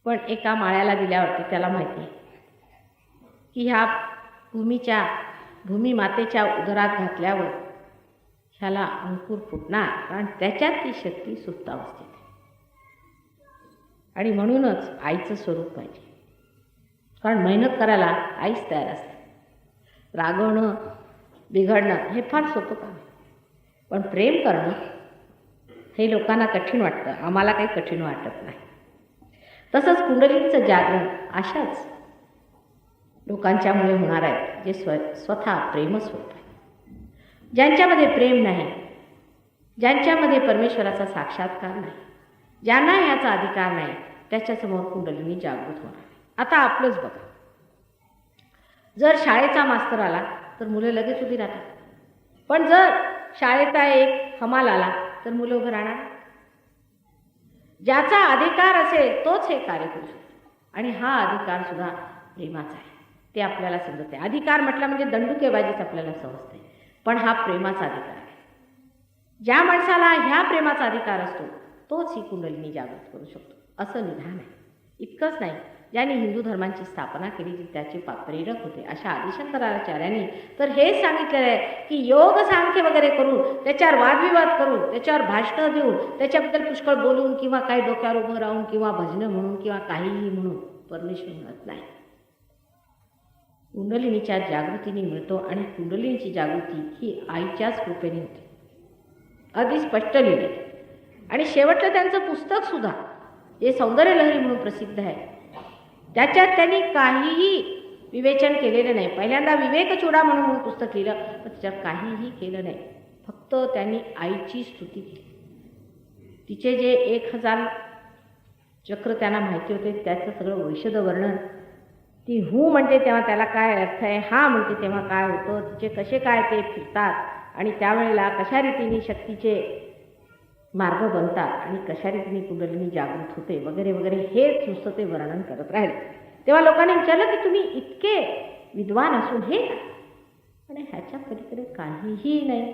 पण एका माळ्याला दिल्यावरती त्याला माहिती आहे की ह्या भूमिमातेच्या उदरात घातल्यावर ह्याला अंकुर फुटणार, कारण त्याच्यात ती शक्ती सुप्तावस्थेत आहे. आणि म्हणूनच आईचं स्वरूप पाहिजे, कारण मेहनत करायला आईच तयार असते. रागवणं, बिघडणं हे फार सोपं काम आहे, पण प्रेम करणं हे लोकांना कठीण वाटतं, आम्हाला काही कठीण वाटत नाही. तसंच कुंडलीचं जागरण अशाच लोकांच्यामुळे होणार आहे जे स्वतः प्रेमस्वरूप आहे. ज्यांच्यामध्ये प्रेम नाही, ज्यांच्यामध्ये परमेश्वराचा साक्षात्कार नाही, ज्यांना याचा अधिकार नाही, त्याच्यासमोर कुंडलिनी जागृत होणार. आता आपलंच बघा, जर शाळेचा मास्तर आला तर मुलं लगेच उभी राहतात, पण जर शाळेचा एक हमाल आला तर मुलं उभं राहणार. ज्याचा अधिकार असेल तोच हे कार्य करू शकतो, आणि हा अधिकार सुद्धा प्रेमाचा आहे. ते आपल्याला समजत आहे. अधिकार म्हटलं म्हणजे दंडुकेबाजीच आपल्याला समजते, पण हा प्रेमाचा अधिकार आहे. ज्या माणसाला ह्या प्रेमाचा अधिकार असतो तोच ही कुंडलिनी जागृत करू शकतो, असं निधान आहे. इतकंच नाही, ज्यांनी हिंदू धर्मांची स्थापना केली, जी त्याचे प्रेरक होते अशा आदिशंकराचार्यांनी तर हेच सांगितलेलं आहे की योग सांख्य वगैरे करून, त्याच्यावर वादविवाद करून, त्याच्यावर भाषणं देऊन, त्याच्याबद्दल पुष्कळ बोलून किंवा काही डोक्यावर उभं राहून किंवा भजनं म्हणून किंवा काहीही म्हणून परमेश्वर मिळत नाही. कुंडलिनीच्या जागृतीने मिळतो, आणि कुंडलिनीची जागृती ही आईच्याच कृपेने होते. अगदी स्पष्ट लिहिले. आणि शेवटलं त्यांचं पुस्तकसुद्धा जे सौंदर्यलहरी म्हणून प्रसिद्ध आहे, त्याच्यात त्यांनी काहीही विवेचन केलेलं नाही. पहिल्यांदा विवेकचूडा म्हणून पुस्तक लिहिलं, पण त्याच्यात काहीही केलं नाही. फक्त त्यांनी आईची स्तुती केली. तिचे जे 1000 चक्र त्यांना माहिती होते त्याचं सगळं वैशद वर्णन. ती हू म्हणते तेव्हा त्याला काय अर्थ आहे, हा म्हणते तेव्हा काय होतं, तिचे कसे काय ते फिरतात, आणि त्यावेळेला कशा रीतीने शक्तीचे मार्ग बनतात, आणि कशा रीतीने कुंडलिनी जागृत होते वगैरे वगैरे, हेच नुसतं ते वर्णन करत राहिले. तेव्हा लोकांनी विचारलं की तुम्ही इतके विद्वान असून हे का? आणि ह्याच्या पलीकडे काहीही नाही.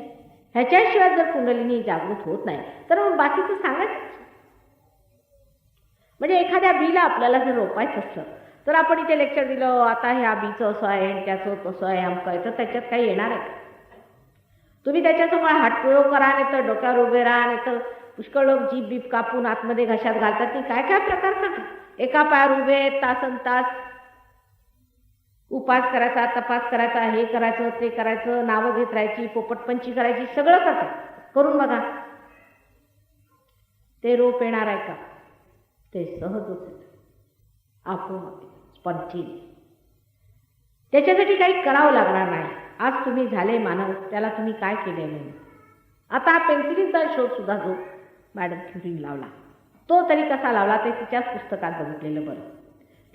ह्याच्याशिवाय जर कुंडलिनी जागृत होत नाही तर मग बाकीचं सांगायचं. म्हणजे एखाद्या बीला आपल्याला जर रोपायचं असलं तर आपण इथे लेक्चर दिलं, आता ह्या बीचं असं आहे, त्याचं तसं आहे, आमचं आहे, तर त्याच्यात काही येणार आहे? तुम्ही त्याच्यासमोर हातप्रयोग करा, नाही तर डोक्यावर उभे राहा, नाही तर पुष्कळ लोक जीभ बीप कापून आतमध्ये घशात घालतात. ती काय काय प्रकार करतात. एका पायावर उभे तासनतास उपास करायचा, तपास करायचा, हे करायचं ते करायचं, नावं घेत राहायची, पोपटपंची करायची, सगळं करतात. करून बघा, ते रोप येणार आहे का? ते सहजच येतं, आपोआप स्पॉन्टेनियस. त्याच्यासाठी काही करावं लागणार नाही. आज तुम्ही झाले मानव, त्याला तुम्ही काय केले म्हणून. आता पेन्सिलीचा शोध सुद्धा जो मॅडम क्युरीने लावला, तो तरी कसा लावला ते तिच्याच पुस्तकात बघितलेलं बरं.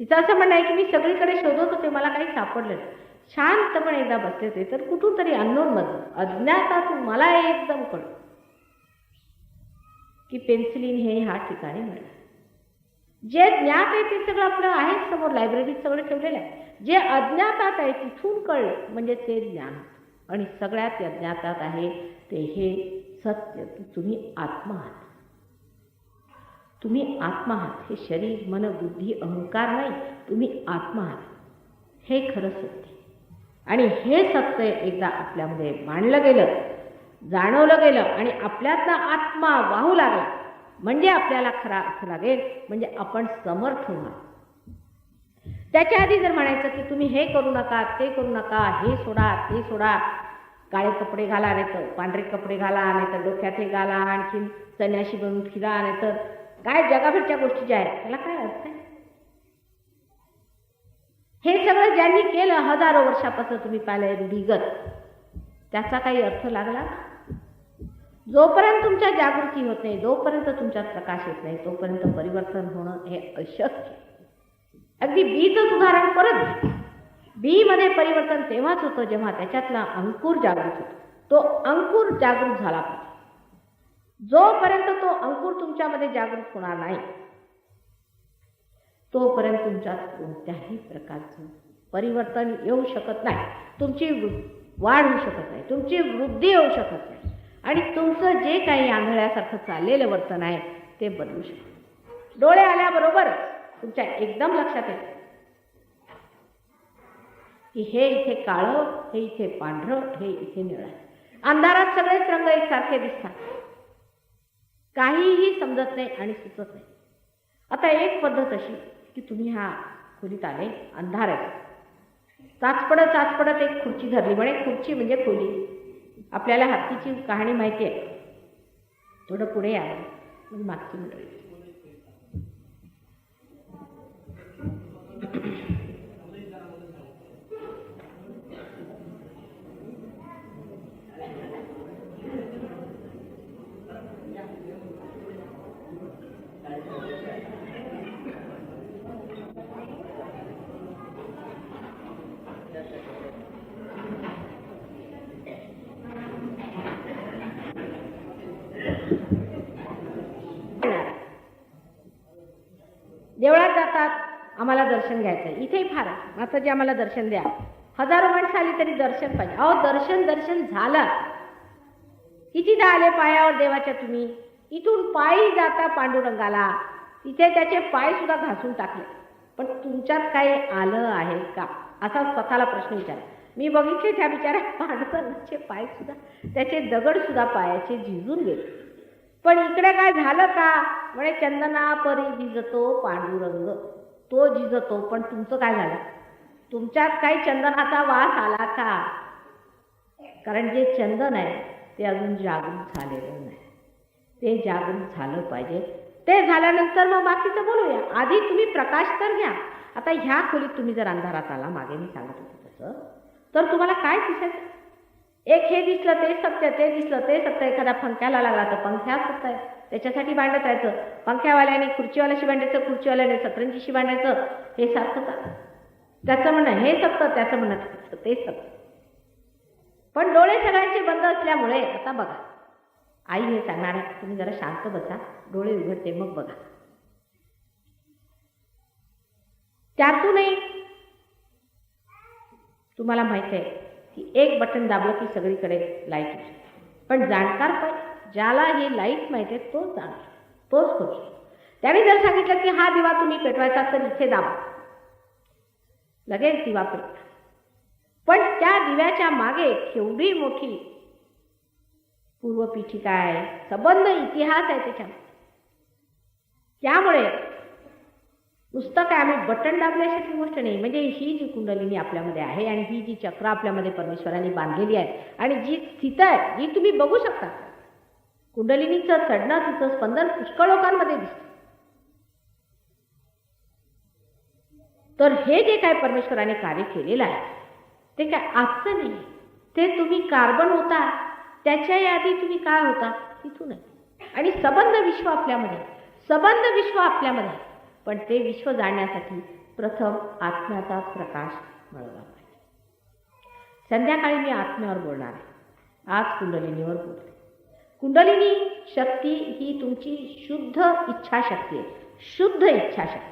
तिचं असं म्हणणं आहे की मी सगळीकडे शोधत होते, मला काही सापडलं नाही. शांतपणे एकदा बसले होते तर कुठून तरी अननोनमधून, अज्ञातातून मला एकदम कळलं की पेन्सिलीन हे ह्या ठिकाणी मिळालं. जे ज्ञात आहे ते सगळं आपलं आहे समोर, लायब्ररीत सगळं ठेवलेलं आहे. जे अज्ञातात आहे तिथून कळलं म्हणजे ते ज्ञान. आणि सगळ्यात अज्ञातात आहे ते हे सत्य की तुम्ही आत्मा आहात. तुम्ही आत्मा आहात. हे शरीर, मन, बुद्धी, अहंकार नाही, तुम्ही आत्मा आहात. हे खरं सत्य. आणि हे सत्य एकदा आपल्यामध्ये मांडलं गेलं, जाणवलं गेलं, आणि आपल्यातला आत्मा वाहू लागला म्हणजे आपल्याला खरा अर्थ लागेल, म्हणजे आपण समर्थ व्हाल. त्याच्या आधी जर म्हणायचं की तुम्ही हे करू नका, ते करू नका, हे सोडा, ते सोडा, काळे कपडे घाला, नाही तर पांढरे कपडे घाला, नाही तर डोक्यात हे घाला, आणखीन संन्याशी बनून फिरा, नाही तर काय जगाभरच्या गोष्टी ज्या आहेत त्याला काय अर्थ आहे? हे सगळं ज्यांनी केलं हजारो वर्षापासून तुम्ही पाहिलंय रूढीगत, त्याचा काही अर्थ लागला? जोपर्यंत तुमच्या जागृती होत नाही, जोपर्यंत तुमच्यात प्रकाश येत नाही, तोपर्यंत परिवर्तन होणं हे अशक्य. अगदी बीचं उदाहरण परत घ्या. बीमध्ये परिवर्तन तेव्हाच होतं जेव्हा त्याच्यातला अंकुर जागृत होतो. तो अंकुर जागृत झाला पाहिजे. जोपर्यंत तो अंकुर तुमच्यामध्ये जागृत होणार नाही तोपर्यंत तुमच्यात कोणत्याही प्रकारचं परिवर्तन येऊ शकत नाही. तुमची वाढ होऊ शकत नाही, तुमची वृद्धी होऊ शकत नाही, आणि तुमचं जे काही आंधळ्यासारखं चाललेलं वर्तन आहे ते बदलू शकतं. डोळे आल्याबरोबर तुमच्या एकदम लक्षात येतं की हे इथे काळं, हे इथे पांढरं, हे इथे निळं आहे. अंधारात सगळेच रंग एकसारखे दिसतात, काहीही समजत नाही आणि सुचत नाही. आता एक पद्धत अशी की तुम्ही ह्या खोलीत आले, अंधार आहे, चाचपडत एक खुर्ची धरली. म्हणे खुर्ची म्हणजे खोली. आपल्याला हत्तीची कहाणी माहिती आहे. थोडं पुढे या, म्हणजे मागची मंडळी. देवळात जातात, आम्हाला दर्शन घ्यायचं. इथेही फार माताजी आम्हाला दर्शन द्या. हजारो माणसं आली तरी दर्शन पाहिजे. अहो दर्शन झालं. कितीदा आले पायावर देवाच्या तुम्ही. इथून पायी जाता पांडुरंगाला, तिथे त्याचे पाय सुद्धा घासून टाकले, पण तुमच्यात काही आलं आहे का असा स्वतःला प्रश्न विचारा. मी बघितले त्या बिचाऱ्या पांडुरंगाचे पाय सुद्धा, त्याचे दगड सुद्धा पायाचे झिजून गेले. पण इकडे काय झालं का? म्हणे चंदना परी झिजतो पांडुरंग, तो झिजतो, पण तुमचं काय झालं? तुमच्यात काही चंदनाचा वास आला का? कारण जे चंदन आहे ते अजून जागृत झालेलं नाही. ते जागृत झालं पाहिजे. ते झाल्यानंतर मग बाकीचं बोलूया. आधी तुम्ही प्रकाश तर घ्या. आता ह्या खोलीत तुम्ही जर अंधारात आला, मागे मी सांगत होते तसं, तर तुम्हाला काय दिसायचं? एक हे दिसलं ते सत्य, ते दिसलं ते सत्य. एखादा पंख्याला लागला तर पंख्या सत्य आहे, त्याच्यासाठी भांडत राहायचं. पंख्यावाल्याने खुर्चीवाल्याशी भांडायचं, खुर्चीवाल्याने सतरंजीशी भांडायचं. हे सारखंच आहे. त्याचं म्हणणं हे सत्य, त्याचं म्हणणं ते सत्य. पण डोळे सगळ्यांचे बंद असल्यामुळे आता बघा, आई हे सांगणार आहे, तुम्ही जरा शांत बसा, डोळे उघडते मग बघा. त्यातूनही तुम्हाला माहिती आहे की एक बटन दाबलं की सगळीकडे लाईट येते. पण जाणकार पाहिजे, ज्याला ही लाईट माहिती आहे तोच जाणार, तोच करू शकतो. त्याने जर सांगितलं की हा दिवा तुम्ही पेटवायचा तर इथे दाबा, लगेच दिवा पेटला. पण त्या दिव्याच्या मागे केवढी मोठी पूर्वपीठिका आहे, संबंध इतिहास आहे त्याच्यामध्ये. त्यामुळे नुसतं काय आम्ही बटन दाबल्यासारखी गोष्ट नाही. म्हणजे ही जी कुंडलिनी आपल्यामध्ये आहे आणि ही जी चक्र आपल्यामध्ये परमेश्वराने बांधलेली आहे आणि जी स्थित आहे, जी तुम्ही बघू शकता, कुंडलिनीचं चढणं, तिचं स्पंदन पुष्कळ लोकांमध्ये दिसतं. तर हे जे काय परमेश्वराने कार्य केलेलं आहे ते काय आजचं नाही. ते तुम्ही कार्बन होता, त्याच्याही आधी तुम्ही काय होता, तिथून आहे. आणि संबंध विश्व आपल्यामध्ये, संबंध विश्व आपल्यामध्ये. पण ते विश्व जाणण्यासाठी प्रथम आत्म्याचा प्रकाश मिळवला पाहिजे. संध्याकाळी मी आत्म्यावर बोलणार आहे, आज कुंडलिनीवर बोलते. कुंडलिनी शक्ती ही तुमची शुद्ध इच्छाशक्ती आहे, शुद्ध इच्छाशक्ती.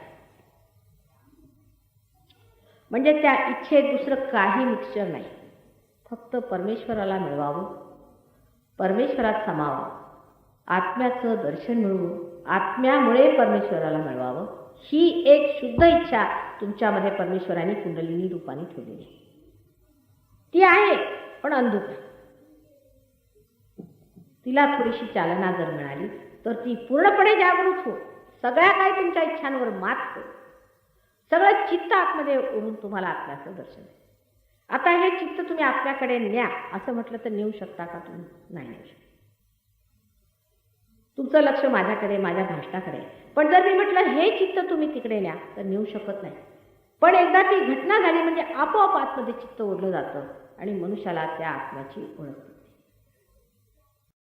म्हणजे त्या इच्छेत दुसरं काही मिक्सचर नाही. फक्त परमेश्वराला मिळवावं, परमेश्वरात समावं, आत्म्याचं दर्शन मिळवून आत्म्यामुळे परमेश्वराला मिळवावं, ही एक शुद्ध इच्छा तुमच्यामध्ये परमेश्वराने कुंडलिनी रूपाने ठेवलेली आहे. ती आहे पण अंधुक आहे. तिला थोडीशी चालना जर मिळाली तर ती पूर्णपणे जागृत हो, सगळ्या काही तुमच्या इच्छांवर मात हो, सगळं चित्त आतमध्ये ओढून तुम्हाला आत्म्याचं दर्शन आहे. आता हे चित्त तुम्ही आत्म्याकडे न्या असं म्हटलं तर नेऊ शकता का तुम्ही? नाही नेऊ शकता. तुमचं लक्ष माझ्याकडे, माझ्या भाषणाकडे. पण जर मी म्हटलं हे चित्त तुम्ही तिकडे न्या तर नेऊ शकत नाही. पण एकदा ती घटना झाली म्हणजे आपोआप आतमध्ये चित्त ओढलं जातं आणि मनुष्याला त्या आत्म्याची ओळख.